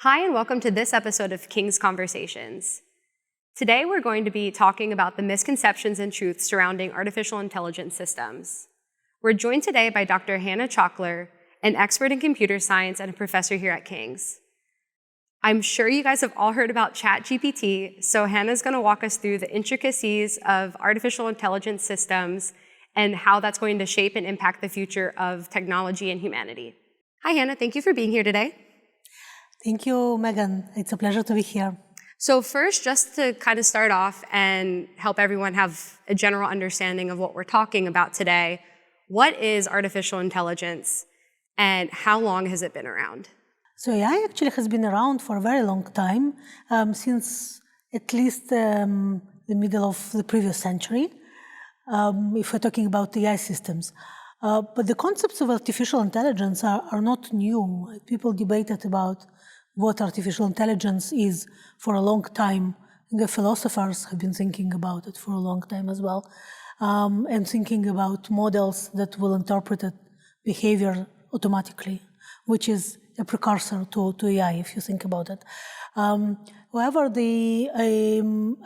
Hi, and welcome to this episode of King's Conversations. Today, we're going to be talking about the misconceptions and truths surrounding artificial intelligence systems. We're joined today by Dr. Hana Chockler, an expert in computer science and a professor here at King's. I'm sure you guys have all heard about ChatGPT, so Hannah's going to walk us through the intricacies of artificial intelligence systems and how that's going to shape and impact the future of technology and humanity. Hi, Hannah. Thank you for being here today. Thank you, Megan. It's a pleasure to be here. So first, just to kind of start off and help everyone have a general understanding of what we're talking about today, what is artificial intelligence and how long has it been around? So AI actually has been around for a very long time, since at least the middle of the previous century, if we're talking about AI systems. But the concepts of artificial intelligence are not new. People debated about what artificial intelligence is for a long time. The philosophers have been thinking about it for a long time as well, and thinking about models that will interpret behavior automatically, which is a precursor to AI, if you think about it. However, the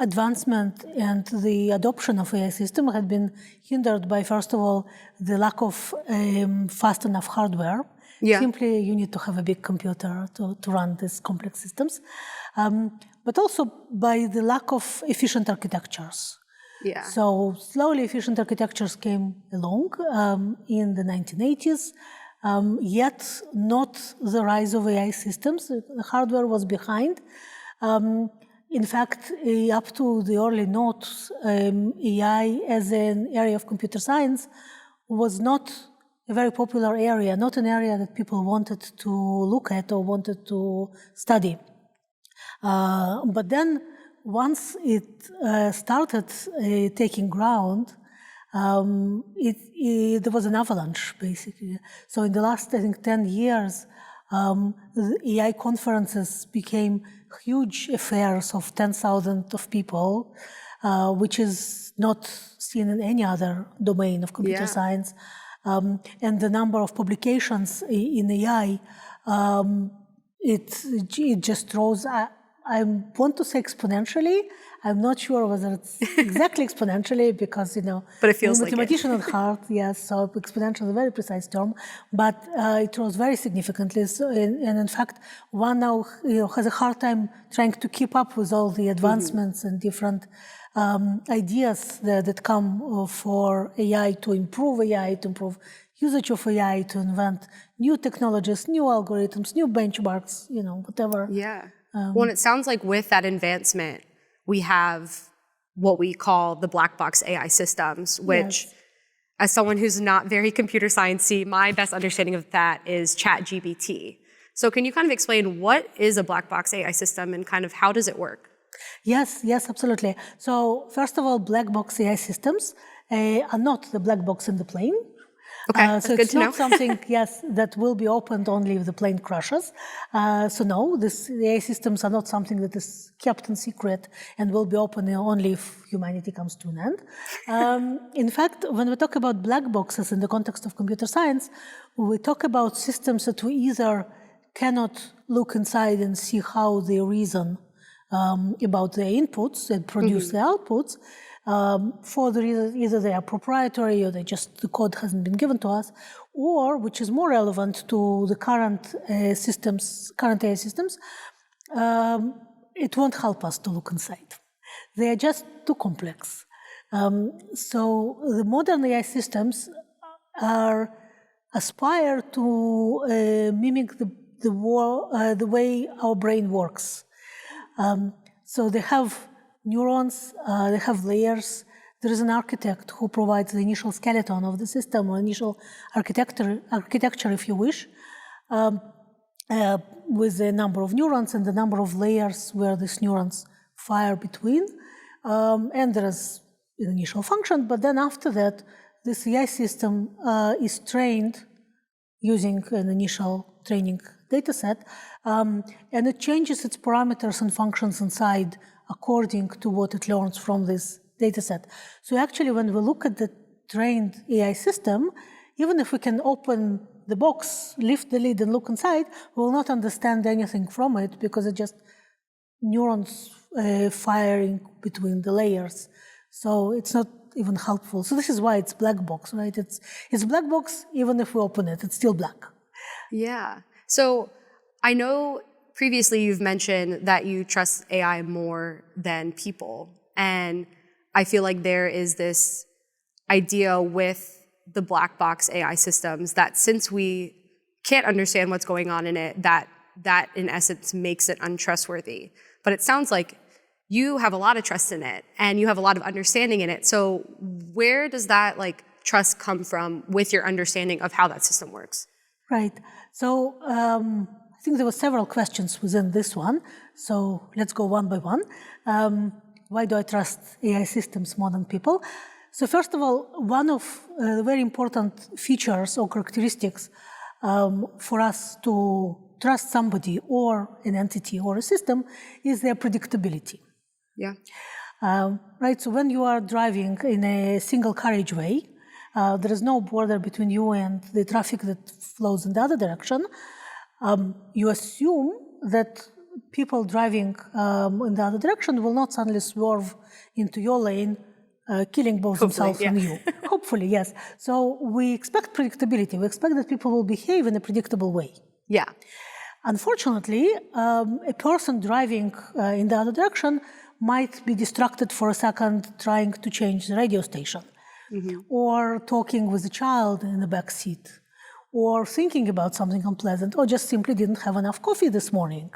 advancement and the adoption of AI system had been hindered by, first of all, the lack of fast enough hardware. Yeah. Simply, you need to have a big computer to run these complex systems, but also by the lack of efficient architectures. Yeah. So slowly, efficient architectures came along in the 1980s, yet not the rise of AI systems. The hardware was behind. In fact, up to the early noughts, AI as an area of computer science was not a very popular area, not an area that people wanted to look at or wanted to study. But then once it started taking ground, there was an avalanche, basically. So in the last, I think, 10 years, the AI conferences became huge affairs of 10,000 of people, which is not seen in any other domain of computer science. And the number of publications in AI, it just rose. I want to say exponentially. I'm not sure whether it's exactly exponentially because, but it feels I'm a like mathematician at heart, yes, so exponential is a very precise term, but it rose very significantly. So, and in fact, one now has a hard time trying to keep up with all the advancements and different ideas that come for AI, to improve usage of AI, to invent new technologies, new algorithms, new benchmarks, whatever. Yeah. Well, and it sounds like with that advancement, we have what we call the black box AI systems, which, as someone who's not very computer sciencey, my best understanding of that is ChatGPT. So can you kind of explain what is a black box AI system and kind of how does it work? Yes, absolutely. So first of all, black box AI systems are not the black box in the plane. Okay, so it's not something, that will be opened only if the plane crashes. So no, the AI systems are not something that is kept in secret and will be open only if humanity comes to an end. In fact, when we talk about black boxes in the context of computer science, we talk about systems that we either cannot look inside and see how they reason about their inputs and produce the outputs, for the reason either they are proprietary or the code hasn't been given to us, or, which is more relevant to the current AI systems, it won't help us to look inside. They are just too complex. So the modern AI systems aspire to mimic the way our brain works. So they have neurons, they have layers. There is an architect who provides the initial skeleton of the system, or initial architecture, if you wish, with the number of neurons and the number of layers where these neurons fire between. And there is an initial function, but then after that, this AI system is trained using an initial training data set, and it changes its parameters and functions inside according to what it learns from this data set. So actually, when we look at the trained AI system, even if we can open the box, lift the lid and look inside, we will not understand anything from it because it's just neurons firing between the layers. So it's not even helpful. So this is why it's black box, right? It's black box even if we open it, it's still black. Yeah. So I know previously you've mentioned that you trust AI more than people. And I feel like there is this idea with the black box AI systems that since we can't understand what's going on in it, that in essence makes it untrustworthy. But it sounds like you have a lot of trust in it and you have a lot of understanding in it. So where does that trust come from with your understanding of how that system works? Right. So I think there were several questions within this one. So let's go one by one. Why do I trust AI systems more than people? So first of all, one of the very important features or characteristics for us to trust somebody or an entity or a system is their predictability. Yeah. Right. So when you are driving in a single carriageway, there is no border between you and the traffic that flows in the other direction. You assume that people driving in the other direction will not suddenly swerve into your lane, killing both themselves and you. Hopefully, yes. So we expect predictability. We expect that people will behave in a predictable way. Yeah. Unfortunately, a person driving in the other direction might be distracted for a second trying to change the radio station, or talking with a child in the back seat, or thinking about something unpleasant, or just simply didn't have enough coffee this morning.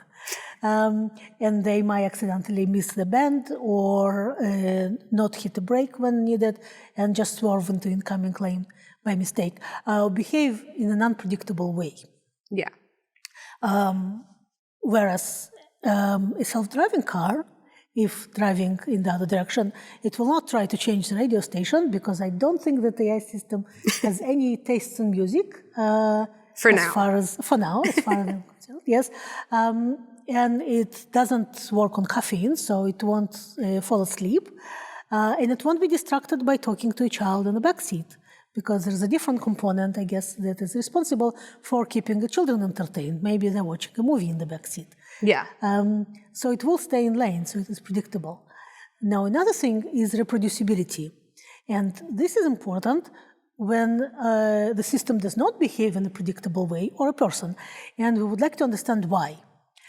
And they might accidentally miss the bend or not hit the brake when needed and just swerve into incoming lane by mistake. Behave in an unpredictable way. Yeah. Whereas a self-driving car, if driving in the other direction, it will not try to change the radio station because I don't think that the AI system has any tastes in music. For now, as far as I'm concerned, yes. And it doesn't work on caffeine, so it won't fall asleep. And it won't be distracted by talking to a child in the back seat, because there's a different component, I guess, that is responsible for keeping the children entertained. Maybe they're watching a movie in the back seat. Yeah. So it will stay in lane, so it is predictable. Now, another thing is reproducibility. And this is important when the system does not behave in a predictable way, or a person. And we would like to understand why.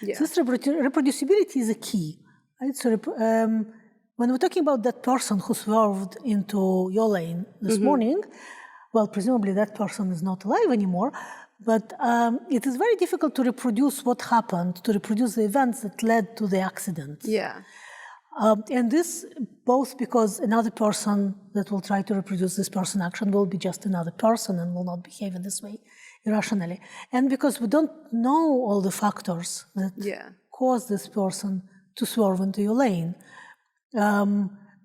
Yeah. So this reproducibility is a key. Right? So when we're talking about that person who swerved into your lane this morning, well, presumably that person is not alive anymore, but it is very difficult to reproduce what happened, to reproduce the events that led to the accident. Yeah. And this both because another person that will try to reproduce this person action will be just another person and will not behave in this way irrationally. And because we don't know all the factors that cause this person to swerve into your lane.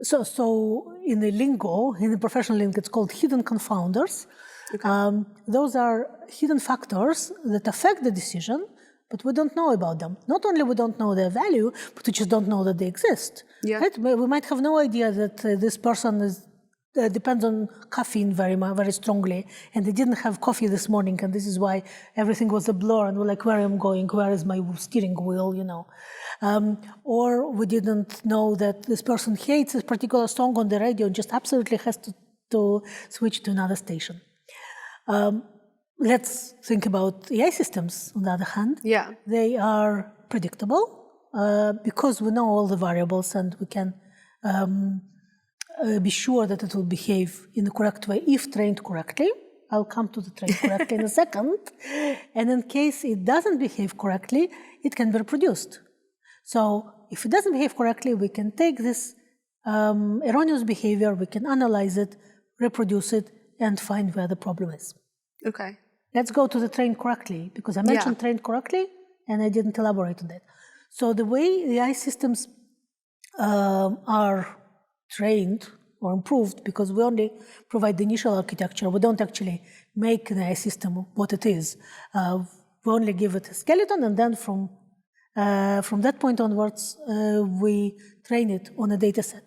So in the lingo, in the professional lingo, it's called hidden confounders. Okay. Those are hidden factors that affect the decision, but we don't know about them. Not only we don't know their value, but we just don't know that they exist. Yeah. Right? We might have no idea that this person depends on caffeine very strongly, and they didn't have coffee this morning, and this is why everything was a blur, and we're like, where am I going? Where is my steering wheel? You know. Or we didn't know that this person hates a particular song on the radio and just absolutely has to switch to another station. Let's think about AI systems, on the other hand. Yeah. They are predictable because we know all the variables and we can be sure that it will behave in the correct way if trained correctly. I'll come to the trained correctly in a second. And in case it doesn't behave correctly, it can be reproduced. So if it doesn't behave correctly, we can take this erroneous behavior, we can analyze it, reproduce it, and find where the problem is. Okay. Let's go to the trained correctly, because I mentioned trained correctly, and I didn't elaborate on that. So the way the AI systems are trained or improved, because we only provide the initial architecture, we don't actually make the AI system what it is. We only give it a skeleton, and then from that point onwards, we train it on a data set.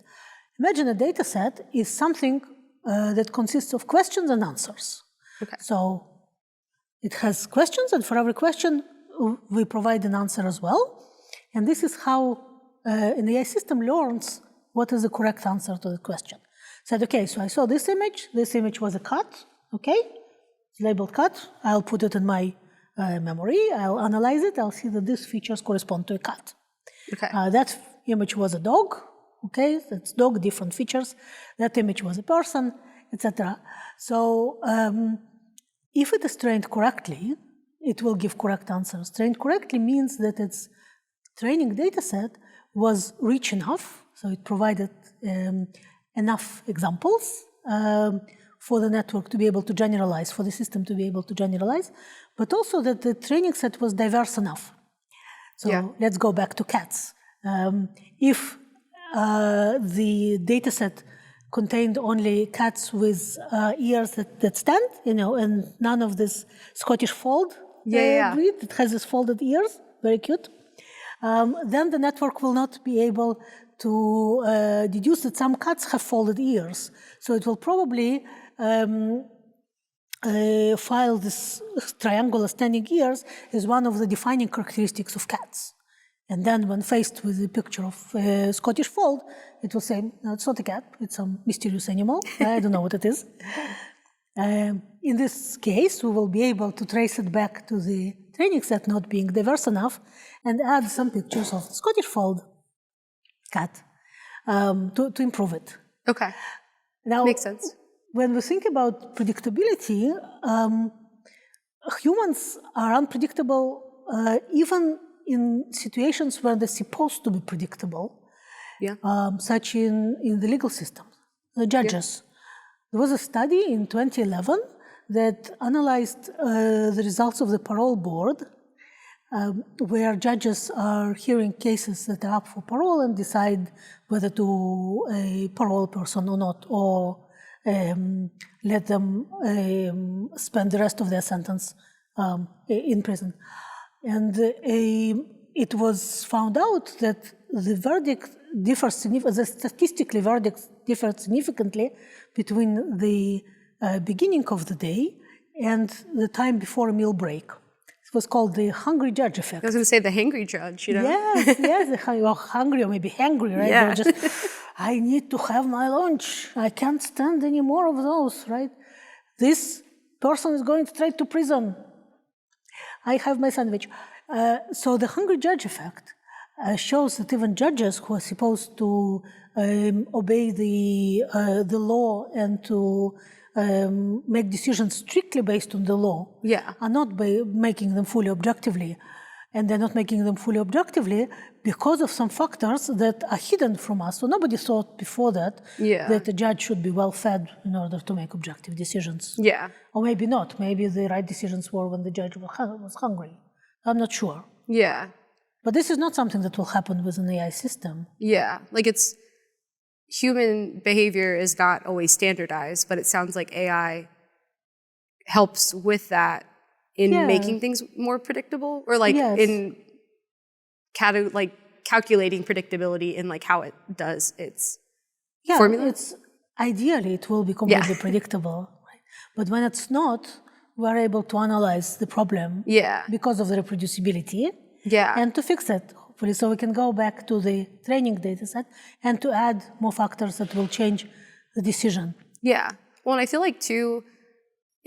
Imagine a data set is something that consists of questions and answers. Okay. So it has questions, and for every question, we provide an answer as well. And this is how an AI system learns what is the correct answer to the question. Said, okay, so I saw this image was a cat, okay? It's labeled cat, I'll put it in my memory, I'll analyze it, I'll see that these features correspond to a cat. Okay. That image was a dog, okay? That's dog, different features. That image was a person, etc. So if it is trained correctly, it will give correct answers. Trained correctly means that its training data set was rich enough, so it provided enough examples for the network to be able to generalize, for the system to be able to generalize, but also that the training set was diverse enough. So let's go back to cats. If the data set contained only cats with ears that stand, and none of this Scottish fold breed that has these folded ears, very cute, then the network will not be able to deduce that some cats have folded ears. So it will probably file this triangular standing ears as one of the defining characteristics of cats. And then when faced with a picture of a Scottish fold, it will say, no, it's not a cat, it's some mysterious animal. I don't know what it is. In this case, we will be able to trace it back to the training set not being diverse enough and add some pictures of the Scottish fold cat to improve it. Okay. Now, makes sense. When we think about predictability, humans are unpredictable even in situations where they're supposed to be predictable, such in the legal system, the judges. There was a study in 2011 that analyzed the results of the parole board, where judges are hearing cases that are up for parole and decide whether to parole a person or not, or let them spend the rest of their sentence in prison. And it was found out that the verdict differs statistically verdicts differed significantly between the beginning of the day and the time before a meal break. It was called the hungry judge effect. I was going to say the hangry judge, Yes, hungry or maybe hangry, right? Yeah. Just, I need to have my lunch. I can't stand any more of those, right? This person is going straight to prison. I have my sandwich. So the hungry judge effect shows that even judges who are supposed to obey the law and to make decisions strictly based on the law are not making them fully objectively. And they're not making them fully objectively because of some factors that are hidden from us. So nobody thought before that that a judge should be well fed in order to make objective decisions. Yeah. Or maybe not. Maybe the right decisions were when the judge was hungry. I'm not sure. Yeah. But this is not something that will happen with an AI system. Yeah. Like it's human behavior is not always standardized, but it sounds like AI helps with that in making things more predictable, or like in calculating predictability in like how it does its formula. Ideally it will be completely predictable, right? But when it's not, we're able to analyze the problem because of the reproducibility and to fix it, hopefully, so we can go back to the training data set and to add more factors that will change the decision. Yeah. Well, and I feel like too,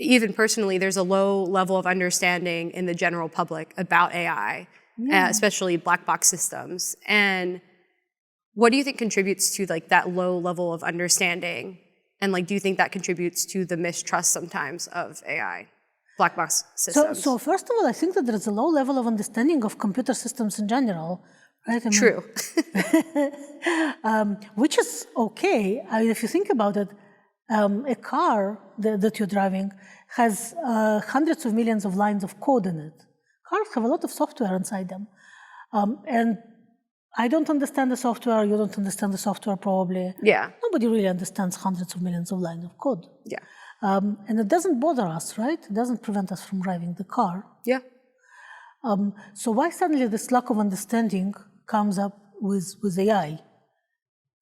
even personally, there's a low level of understanding in the general public about AI, especially black box systems. And what do you think contributes to like that low level of understanding? And like, do you think that contributes to the mistrust sometimes of AI, black box systems? So first of all, I think that there is a low level of understanding of computer systems in general. Right? True. Which is okay. I mean, if you think about it, a car that you're driving has hundreds of millions of lines of code in it. Cars have a lot of software inside them. And I don't understand the software, you don't understand the software probably. Yeah. Nobody really understands hundreds of millions of lines of code. Yeah. And it doesn't bother us, right? It doesn't prevent us from driving the car. Yeah. So why suddenly this lack of understanding comes up with AI?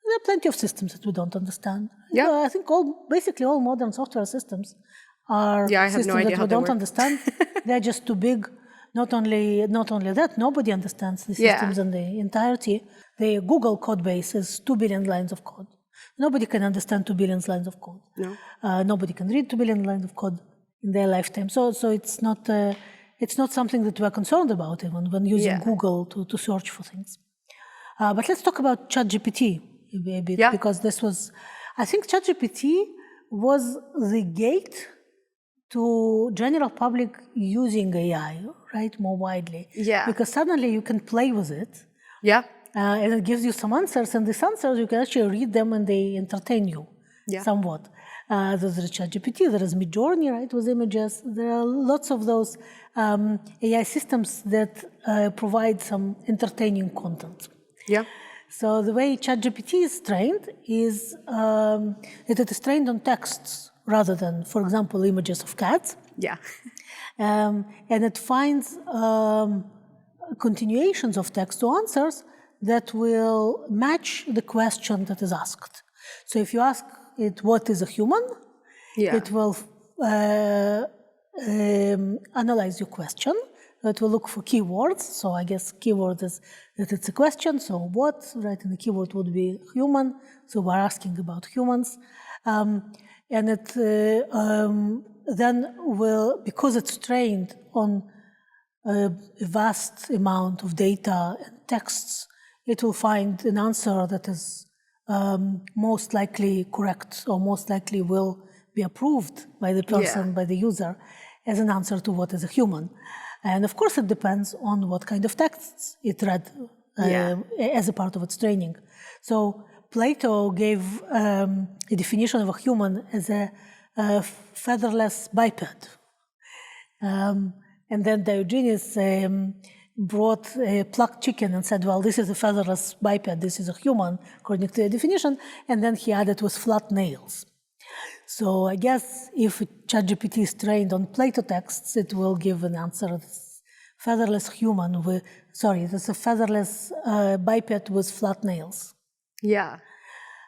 There are plenty of systems that we don't understand. Yeah. I think basically all modern software systems are I have systems no idea that how we they don't work. understand. They're just too big. Not only that, nobody understands the systems in the entirety. The Google code base is 2 billion lines of code. Nobody can understand 2 billion lines of code. No. Nobody can read 2 billion lines of code in their lifetime. So it's not something that we're concerned about even when using Google to search for things. But let's talk about ChatGPT a bit, because I think ChatGPT was the gate to general public using AI, right, more widely. Yeah. Because suddenly you can play with it. Yeah. And it gives you some answers, and these answers, you can actually read them and they entertain you somewhat. There's ChatGPT, there is Midjourney, right, with images. There are lots of those AI systems that provide some entertaining content. Yeah. So the way ChatGPT is trained is that it is trained on texts rather than, for example, images of cats. Yeah. And it finds continuations of text to answers that will match the question that is asked. So if you ask it, what is a human? It will analyze your question. It will look for keywords. So I guess keyword is that it's a question. So what, right? And the keyword would be human. So we're asking about humans. And it then will, because it's trained on a vast amount of data and texts, it will find an answer that is most likely correct or most likely will be approved by the person, by the user, as an answer to what is a human. And of course, it depends on what kind of texts it read as a part of its training. So Plato gave a definition of a human as a featherless biped. And then Diogenes brought a plucked chicken and said, well, this is a featherless biped, this is a human, according to the definition. And then he added with flat nails. So I guess if ChatGPT is trained on Plato texts, it will give an answer that's featherless human with, it's a featherless biped with flat nails. Yeah.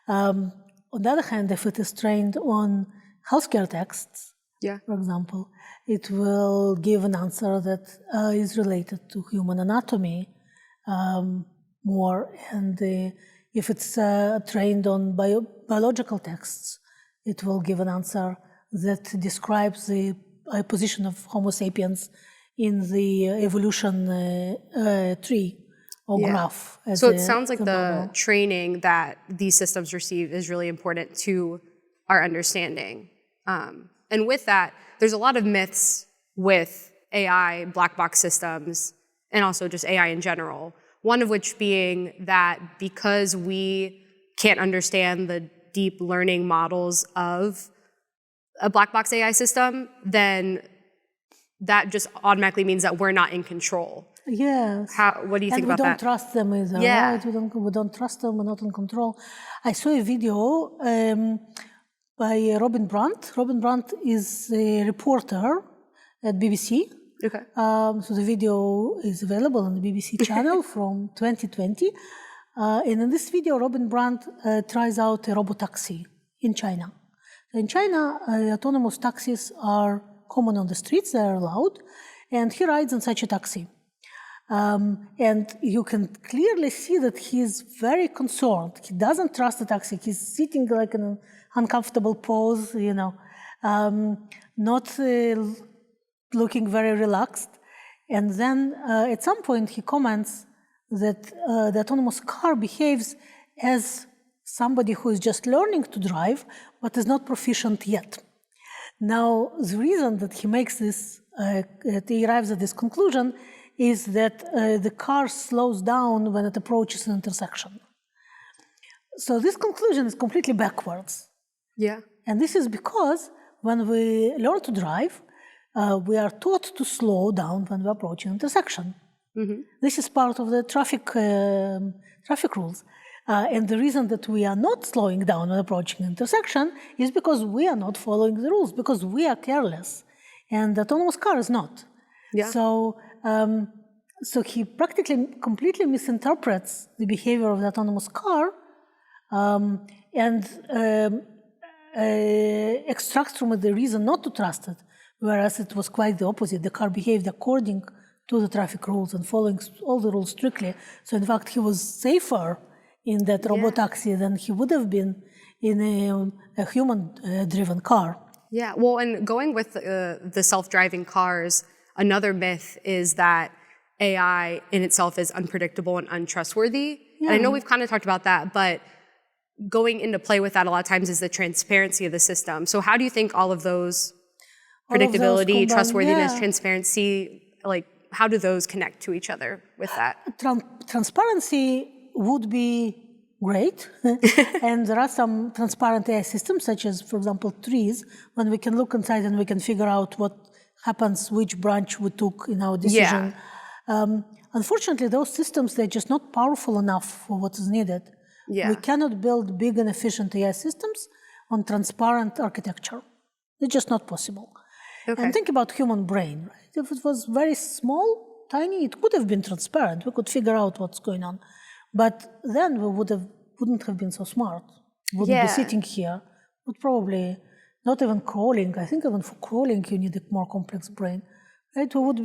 On the other hand, if it is trained on healthcare texts, for example, it will give an answer that is related to human anatomy more. And if it's trained on biological texts, it will give an answer that describes the position of Homo sapiens in the evolution tree or graph. So it sounds like the training that these systems receive is really important to our understanding. And with that, there's a lot of myths with AI, black box systems, and also just AI in general. One of which being that because we can't understand the deep learning models of a black box AI system, then that just automatically means that we're not in control. Yes. What do you think about that? And we don't trust them either, right? We don't trust them, we're not in control. I saw a video by Robin Brandt. Robin Brandt is a reporter at BBC. Okay. So the video is available on the BBC channel from 2020. And in this video, Robin Brandt tries out a robotaxi in China. In China, autonomous taxis are common on the streets, they are allowed, and he rides in such a taxi. And you can clearly see that he's very concerned. He doesn't trust the taxi. He's sitting like in an uncomfortable pose, not looking very relaxed. And then at some point he comments that the autonomous car behaves as somebody who is just learning to drive, but is not proficient yet. Now, the reason that he makes this, he arrives at this conclusion, is that the car slows down when it approaches an intersection. So this conclusion is completely backwards. Yeah. And this is because when we learn to drive, we are taught to slow down when we approach an intersection. Mm-hmm. This is part of the traffic rules. And the reason that we are not slowing down when approaching an intersection is because we are not following the rules, because we are careless. And the autonomous car is not. Yeah. So he practically completely misinterprets the behavior of the autonomous car. And extracts from it the reason not to trust it, whereas it was quite the opposite. The car behaved according to the traffic rules and following all the rules strictly. So in fact, he was safer in that robotaxi than he would have been in a human-driven car. Yeah, well, and going with the self-driving cars, another myth is that AI in itself is unpredictable and untrustworthy. Yeah. And I know we've kind of talked about that, but going into play with that a lot of times is the transparency of the system. So how do you think all of those predictability, trustworthiness, transparency, like how do those connect to each other with that? Transparency would be great. And there are some transparent AI systems, such as, for example, trees, when we can look inside and we can figure out what happens, which branch we took in our decision. Unfortunately, those systems, they're just not powerful enough for what is needed. We cannot build big and efficient AI systems on transparent architecture. It's just not possible. And think about human brain, right? If it was very small, tiny, it could have been transparent. We could figure out what's going on. But then we wouldn't have been so smart. Wouldn't be sitting here. Would probably not even crawling. I think even for crawling, you need a more complex brain. Right? We would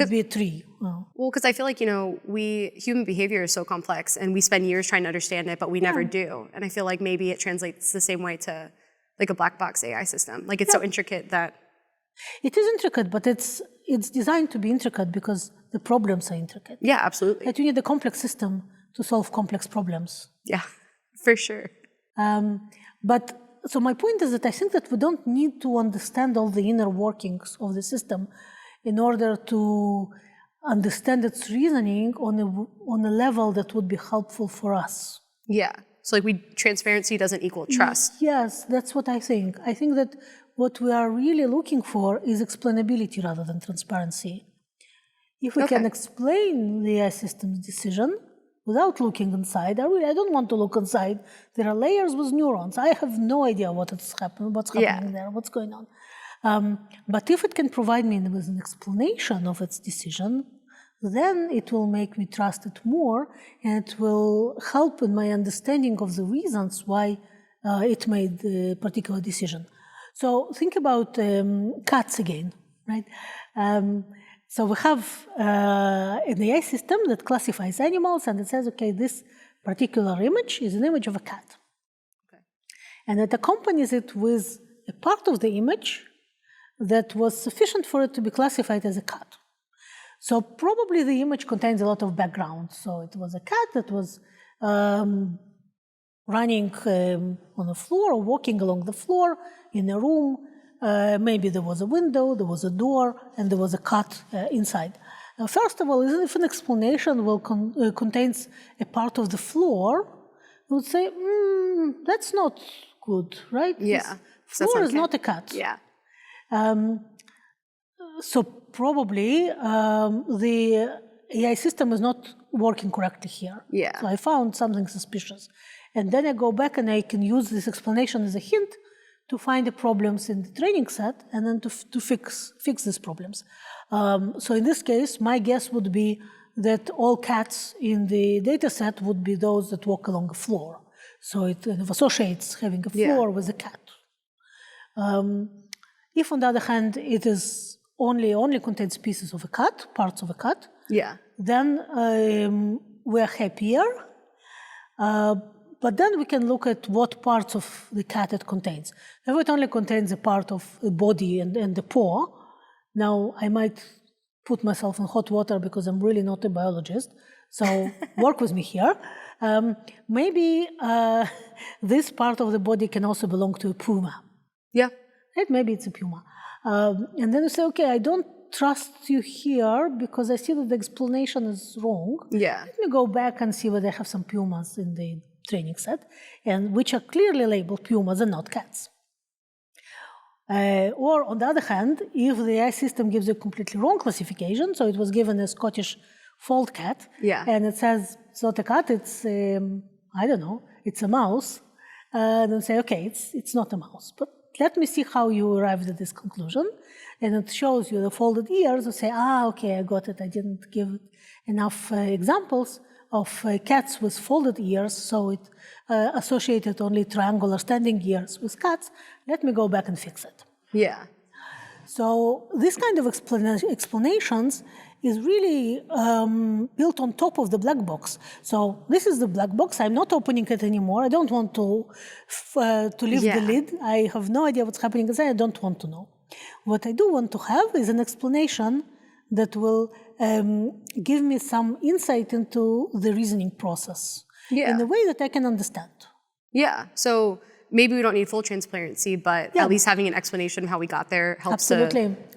be a tree. Well, because I feel like, human behavior is so complex and we spend years trying to understand it, but we never do. And I feel like maybe it translates the same way to like a black box AI system. Like it's so intricate that... It is intricate, but it's designed to be intricate because the problems are intricate. Yeah, absolutely. That you need a complex system to solve complex problems. Yeah, for sure. So my point is that I think that we don't need to understand all the inner workings of the system in order to understand its reasoning on a level that would be helpful for us. Yeah. So transparency doesn't equal trust. Yes, that's what I think. I think that what we are really looking for is explainability rather than transparency. If we can explain the AI system's decision without looking inside, I don't want to look inside. There are layers with neurons. I have no idea what's happening there, what's going on. But if it can provide me with an explanation of its decision, then it will make me trust it more, and it will help in my understanding of the reasons why it made a particular decision. So think about cats again, right? So we have an AI system that classifies animals, and it says, okay, this particular image is an image of a cat. And it accompanies it with a part of the image that was sufficient for it to be classified as a cat. So probably the image contains a lot of background. So it was a cat that was running on the floor or walking along the floor in a room. Maybe there was a window, there was a door, and there was a cat inside. Now, first of all, if an explanation contains a part of the floor, we would say, that's not good, right? Yeah. This floor is not a cat. Yeah. So probably the AI system is not working correctly here. Yeah. So I found something suspicious. And then I go back and I can use this explanation as a hint to find the problems in the training set and then to fix these problems. So in this case, my guess would be that all cats in the data set would be those that walk along a floor. So it kind of associates having a floor with a cat. If on the other hand, it is only contains pieces of a cat, parts of a cat, then we're happier. But then we can look at what parts of the cat it contains. If it only contains a part of the body and the paw, now I might put myself in hot water because I'm really not a biologist, so work with me here. Maybe this part of the body can also belong to a puma. Yeah. Right? Maybe it's a puma. And then you say, okay, I don't trust you here because I see that the explanation is wrong. Yeah. Let me go back and see whether I have some pumas in the training set, and which are clearly labeled pumas and not cats. Or on the other hand, if the AI system gives a completely wrong classification, so it was given a Scottish fold cat, and it says it's not a cat, it's I don't know, it's a mouse, then say, okay, it's not a mouse, but let me see how you arrived at this conclusion. And it shows you the folded ears, and say, okay, I got it, I didn't give enough examples. of cats with folded ears, so it associated only triangular standing ears with cats. Let me go back and fix it. Yeah. So this kind of explanations is really built on top of the black box. So this is the black box. I'm not opening it anymore. I don't want to lift the lid. I have no idea what's happening inside. I don't want to know. What I do want to have is an explanation that will give me some insight into the reasoning process in a way that I can understand. Yeah. So maybe we don't need full transparency, but at least having an explanation of how we got there helps to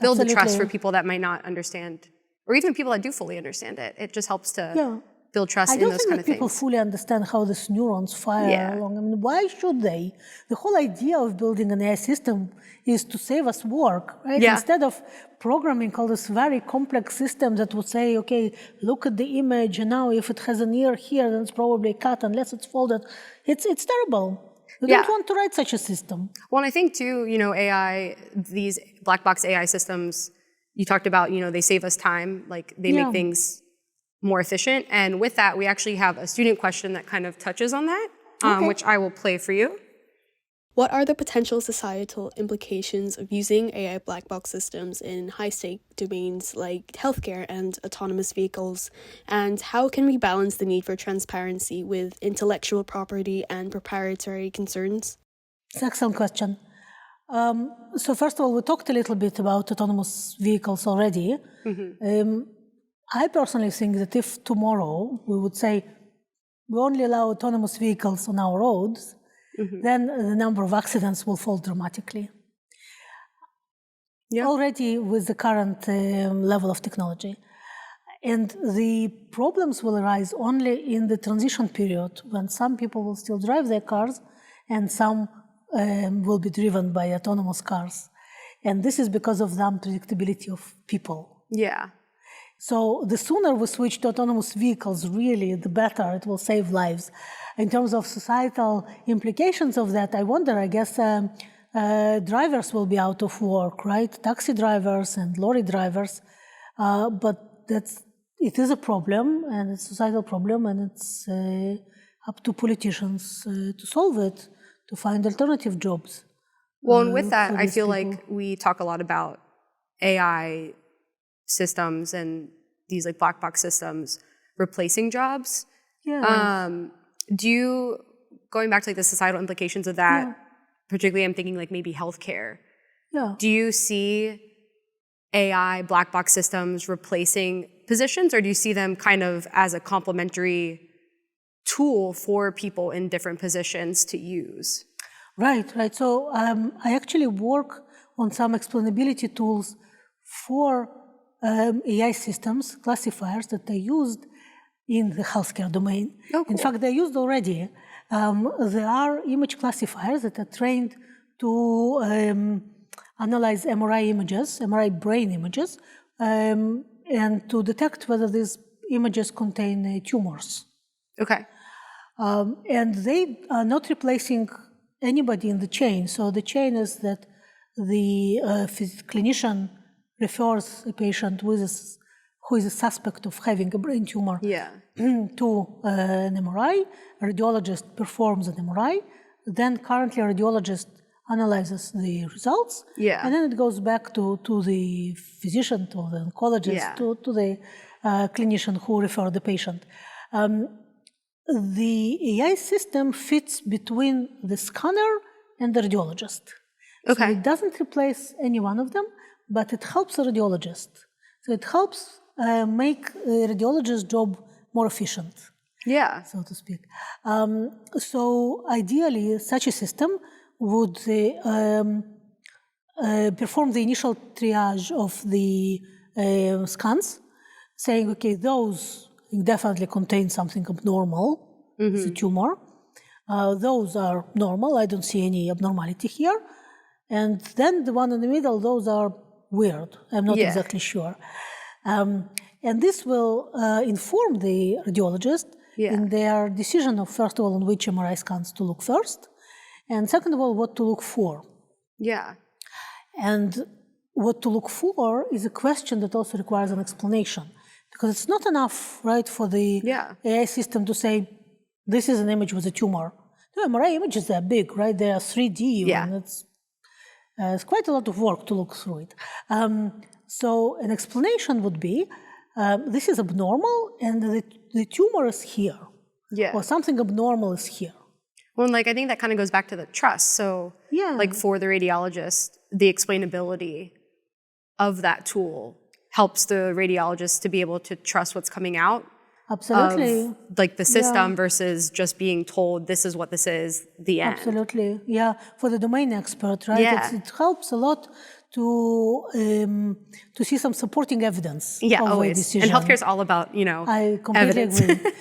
build the trust for people that might not understand, or even people that do fully understand it. It just helps to build trust in those kind of things. I don't think that people fully understand how these neurons fire along. I mean, why should they? The whole idea of building an AI system is to save us work, right? Yeah. Instead of programming all this very complex system that would say, okay, look at the image, and now if it has an ear here, then it's probably a cat, unless it's folded. It's terrible. You don't want to write such a system. Well, and I think too, AI, these black box AI systems, you talked about, they save us time, like they make things more efficient. And with that, we actually have a student question that kind of touches on that, which I will play for you. What are the potential societal implications of using AI black box systems in high-stake domains like healthcare and autonomous vehicles? And how can we balance the need for transparency with intellectual property and proprietary concerns? It's an excellent question. So first of all, we talked a little bit about autonomous vehicles already. I personally think that if tomorrow we would say we only allow autonomous vehicles on our roads, then the number of accidents will fall dramatically. Already with the current level of technology. And the problems will arise only in the transition period when some people will still drive their cars and some will be driven by autonomous cars. And this is because of the unpredictability of people. Yeah. So the sooner we switch to autonomous vehicles, really, the better. It will save lives. In terms of societal implications of that, I wonder, I guess drivers will be out of work, right? Taxi drivers and lorry drivers. But it is a problem, and it's a societal problem, and it's up to politicians to solve it, to find alternative jobs. Well, and with that, I feel like we talk a lot about AI systems and these like black box systems replacing jobs. Do you, going back to like the societal implications of that, particularly I'm thinking like maybe healthcare. Do you see AI black box systems replacing positions, or do you see them kind of as a complementary tool for people in different positions to use? Right. So I actually work on some explainability tools for AI systems, classifiers that are used in the healthcare domain. Oh, cool. In fact, they're used already. There are image classifiers that are trained to analyze MRI images, MRI brain images, and to detect whether these images contain tumors. Okay. And they are not replacing anybody in the chain. So the chain is that the clinician refers a patient who is a suspect of having a brain tumor to an MRI. A radiologist performs an MRI. Then currently a radiologist analyzes the results. And then it goes back to the physician, to the oncologist, to the clinician who referred the patient. The AI system fits between the scanner and the radiologist. So it doesn't replace any one of them, but it helps the radiologist. So it helps make the radiologist's job more efficient, so to speak. So ideally, such a system would perform the initial triage of the scans, saying, okay, those definitely contain something abnormal, the tumor. Those are normal, I don't see any abnormality here. And then the one in the middle, those are weird, I'm not exactly sure. And this will inform the radiologist in their decision of, first of all, on which MRI scans to look first, and second of all, what to look for. And what to look for is a question that also requires an explanation. Because it's not enough, right, for the AI system to say, this is an image with a tumor. No, MRI images are big, right? They are 3D, and it's quite a lot of work to look through it. So an explanation would be, this is abnormal, and the tumor is here. Or something abnormal is here. Well, like, I think that kind of goes back to the trust. So, like, for the radiologist, the explainability of that tool helps the radiologist to be able to trust what's coming out. Absolutely. Of, like, the system versus just being told this is what this is, the end. Absolutely. Yeah. For the domain expert, right? It helps a lot to see some supporting evidence of a decision. And healthcare is all about, I completely evidence. agree.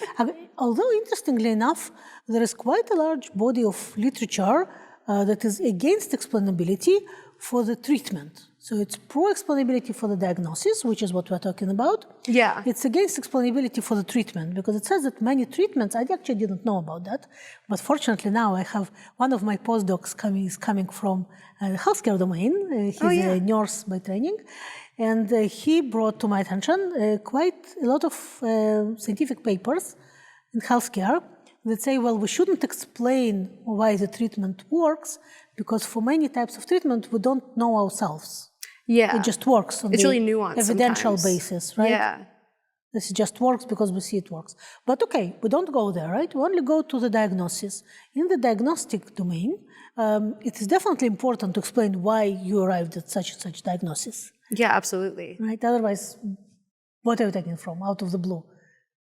Although, interestingly enough, there is quite a large body of literature that is against explainability for the treatment. So it's pro-explainability for the diagnosis, which is what we're talking about. Yeah. It's against explainability for the treatment, because it says that many treatments, I actually didn't know about that, but fortunately now I have one of my postdocs coming from the healthcare domain. He's a nurse by training, and he brought to my attention quite a lot of scientific papers in healthcare that say, well, we shouldn't explain why the treatment works, because for many types of treatment, we don't know ourselves. Yeah. It just works on really nuanced evidential sometimes. basis, right? Yeah. This just works because we see it works. But okay, we don't go there, right? We only go to the diagnosis. In the diagnostic domain, it is definitely important to explain why you arrived at such and such diagnosis. Yeah, absolutely. Right? Otherwise, what are you taking from out of the blue?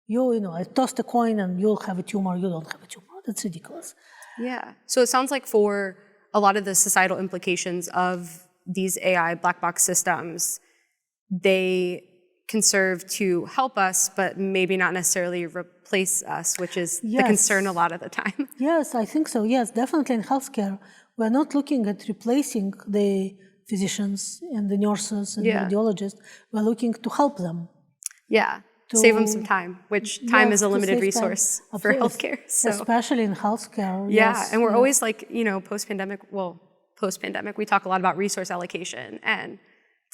I tossed a coin and you'll have a tumor, you don't have a tumor. That's ridiculous. Yeah. So it sounds like for a lot of the societal implications of these AI black box systems, they can serve to help us, but maybe not necessarily replace us, which is the concern a lot of the time. Yes, I think so. Yes, definitely in healthcare, we're not looking at replacing the physicians and the nurses and the radiologists. We're looking to help them. Yeah. Save them some time, which time is a limited resource for healthcare. So. Especially in healthcare. Yeah, and we're always like, post-pandemic, we talk a lot about resource allocation, and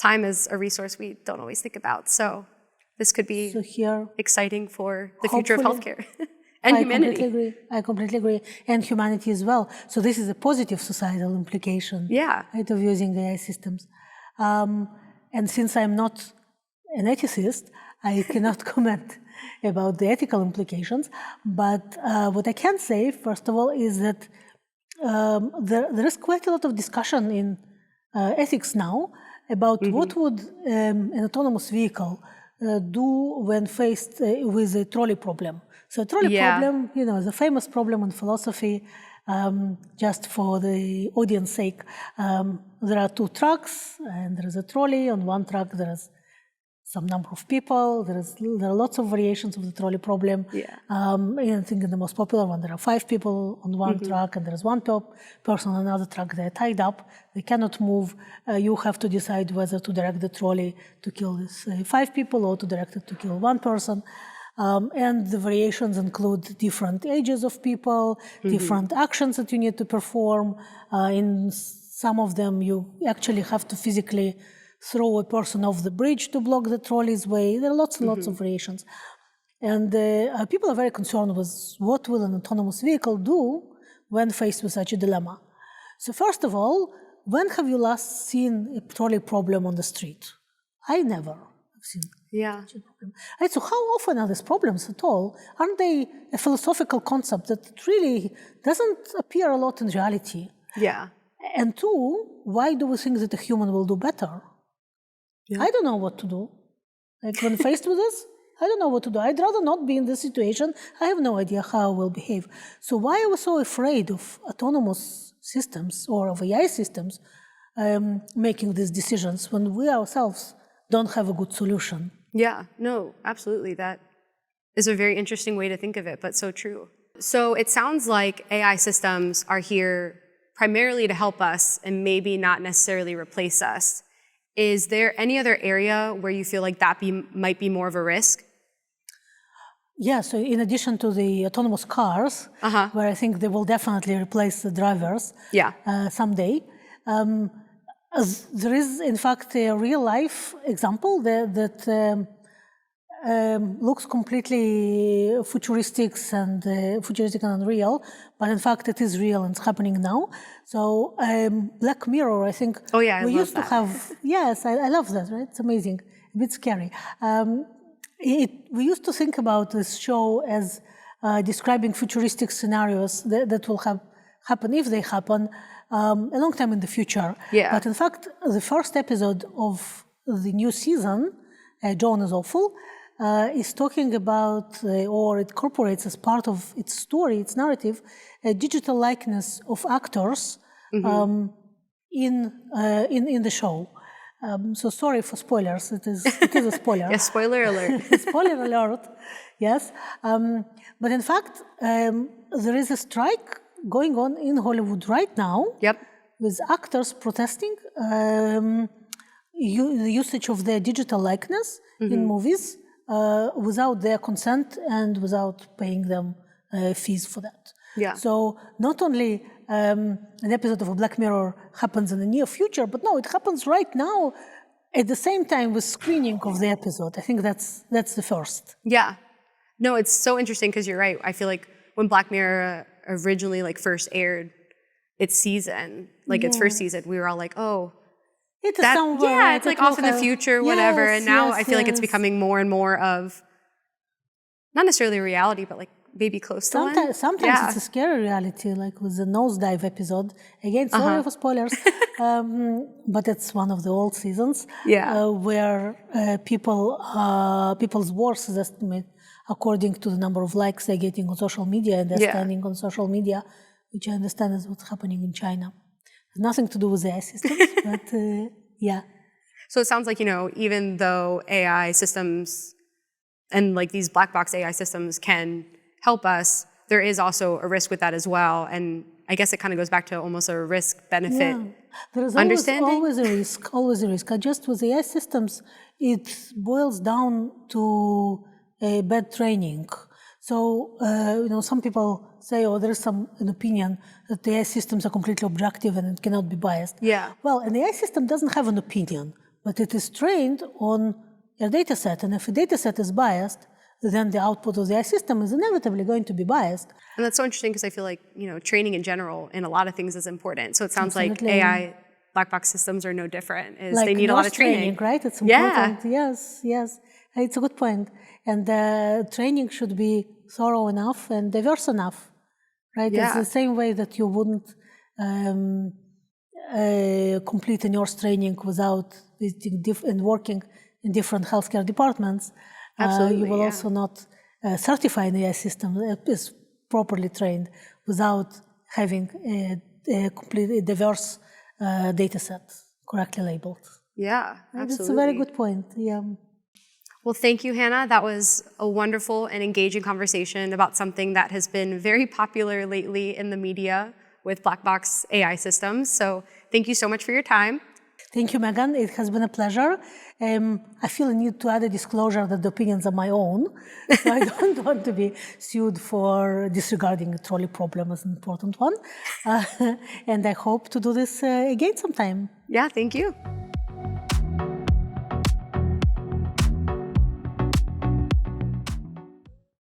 time is a resource we don't always think about. So this could be exciting for the future of healthcare and humanity. I completely agree. And humanity as well. So this is a positive societal implication right, of using AI systems. And since I'm not an ethicist, I cannot comment about the ethical implications. But what I can say, first of all, is that there is quite a lot of discussion in ethics now about what would an autonomous vehicle do when faced with a trolley problem. So a trolley problem, is a famous problem in philosophy. Just for the audience sake, there are two trucks and there is a trolley. On one truck there is some number of people. There are lots of variations of the trolley problem. I think in the most popular one, there are 5 people on one truck, and there is one person on another truck. They are tied up. They cannot move. You have to decide whether to direct the trolley to kill these 5 people or to direct it to kill 1 person. And the variations include different ages of people, different actions that you need to perform. In some of them, you actually have to physically throw a person off the bridge to block the trolley's way. There are lots and lots of variations. And people are very concerned with what will an autonomous vehicle do when faced with such a dilemma. So first of all, when have you last seen a trolley problem on the street? I never have seen such a problem. Right, so how often are these problems at all? Aren't they a philosophical concept that really doesn't appear a lot in reality? Yeah. And 2, why do we think that a human will do better? I don't know what to do. Like when faced with this, I don't know what to do. I'd rather not be in this situation. I have no idea how I will behave. So why are we so afraid of autonomous systems or of AI systems making these decisions when we ourselves don't have a good solution? Yeah, no, absolutely. That is a very interesting way to think of it, but so true. So it sounds like AI systems are here primarily to help us and maybe not necessarily replace us. Is there any other area where you feel like that might be more of a risk? Yeah, so in addition to the autonomous cars, where I think they will definitely replace the drivers someday, there is, in fact, a real-life example that looks completely futuristic and unreal, but in fact it is real and it's happening now. So Black Mirror, I think. Oh yeah, we used to have. Yes, I love that. Right, it's amazing. A bit scary. We used to think about this show as describing futuristic scenarios that will happen if they happen a long time in the future. Yeah. But in fact, the first episode of the new season, Joan is Awful, is talking about, or it incorporates as part of its story, its narrative, a digital likeness of actors in the show. So sorry for spoilers. It is a spoiler. Yes, spoiler alert. Spoiler alert. Yes, but in fact, there is a strike going on in Hollywood right now. Yep. With actors protesting the usage of their digital likeness in movies without their consent and without paying them fees for that. Yeah. So not only an episode of Black Mirror happens in the near future, but no, it happens right now at the same time with screening of the episode. I think that's the first. Yeah. No, it's so interesting because you're right. I feel like when Black Mirror originally first aired its season, its first season, we were all like, oh, it's somewhere. It's off in the future, whatever. And now I feel like it's becoming more and more of not necessarily reality, but maybe close to one. Sometimes it's a scary reality, like with the nosedive episode. Again, sorry for spoilers, but it's one of the old seasons where people's worth is estimated according to the number of likes they're getting on social media and they're standing on social media, which I understand is what's happening in China. It's nothing to do with AI systems, but yeah. So it sounds like, even though AI systems and these black box AI systems can help us, there is also a risk with that as well. And I guess it kind of goes back to almost a risk-benefit There is understanding. always a risk. Just with AI systems, it boils down to bad training. So, some people say, there is an opinion that the AI systems are completely objective and it cannot be biased. Yeah. Well, an AI system doesn't have an opinion, but it is trained on a data set. And if a data set is biased, then the output of the AI system is inevitably going to be biased. And that's so interesting because I feel like, training in general in a lot of things is important. So it sounds Absolutely. like AI black box systems are no different. They need a lot of training. Right? It's important. Yeah. Yes. It's a good point. And training should be thorough enough and diverse enough, right? Yeah. It's the same way that you wouldn't complete a nurse training without visiting and working in different healthcare departments. Absolutely, you will also not certify an AI system that is properly trained without having a completely diverse data set correctly labeled. Yeah, absolutely. That's a very good point. Yeah. Well, thank you, Hana. That was a wonderful and engaging conversation about something that has been very popular lately in the media with black box AI systems. So thank you so much for your time. Thank you, Megan. It has been a pleasure. I feel a need to add a disclosure that the opinions are my own. So I don't want to be sued for disregarding a trolley problem as an important one. And I hope to do this again sometime. Yeah, thank you.